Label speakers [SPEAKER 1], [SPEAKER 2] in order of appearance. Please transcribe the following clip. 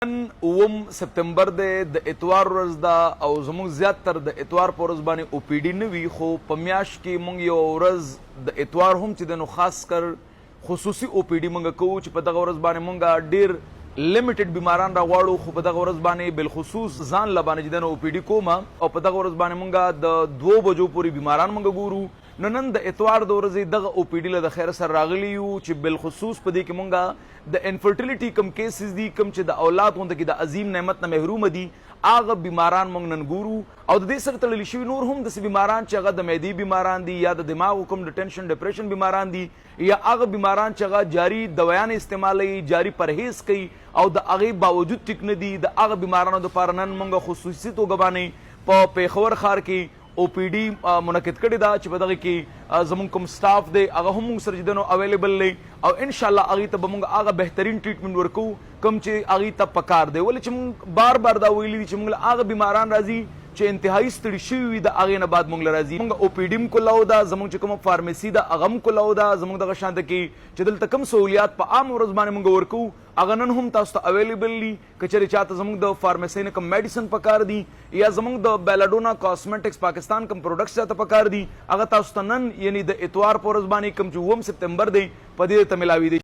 [SPEAKER 1] نن 9 سپتمبر د اتوار ورځ دا او زموږ زیاتره د اتوار په ورځ باندې او پی ډي نه وي خو په میاشت کې موږ یو ورځ د اتوار هم چې د نو خاص کر خصوصي او پی ډي موږ کوو چې په دغه ورځ باندې موږ ډیر لیمیټډ بیماران راغواړو خو په دغه ورځ باندې بالخصوص ځان له باندې چې د او پی ډي کوم او په دغه ورځ باندې موږ د 2 بجو پورې بیماران موږ ګورو. نن د اتوار د ورځې دغه او پی ډي له خیر سره راغلی یو چې بالخصوص په دې کې موږ د انفرټیلیټي کم کیسز دي کم چې د اولاد غونډه کې د عظیم نعمت نه محروم دي هغه بیماران موږ نن ګورو او د دې سره تړلي شوي نور هم داسې بیماران چې هغه د معدې بیماران دي یا د دماغ کوم د ټینشن ډپریشن بیماران دي یا هغه بیماران چې هغه جاري دوایان استعمالوي جاري پرهیز کوي او د هغې باوجود ټیک نه دي د هغه بیمارانو دپاره نن موږ خصوصي توګه باندې په پیښور ښار کې او پی ډي منعقد کړې ده چې په دغه کې زموږ کوم سټاف دی هغه هم موږ سره جدنو اویلیبل دی او انشاءالله هغې ته به موږ هغه بهترین ټریټمنټ ورکوو کوم چې هغې ته پکار دی ولې چې موږ بار بار دا ویلي دي چې موږ له هغه بیماران راځي چې انتهایی ستړي شوي وي د هغې نه بعد موږ له راځي موږ او پی ډي هم کولاو ده زموږ چې کومه فارمسي ده هغه هم کولاو ده زموږ دغه شانته کې چې دلته کوم سهولیات په عام ورځ باندې موږ ورکوو هغه نن هم تاسو ته اویلیبل دي که چېرې چاته زموږ د فارمسۍ نه کوم میډیسن پکار دي یا زموږ د بیلاډونا کاسمیټکس پاکستان کوم پروډکټس چاته پکار دي هغه تاسو ته نن یعنی د اتوار په ورځ باندې کوم چې 9 سپتمبر دی په دې ته ملاوي دي.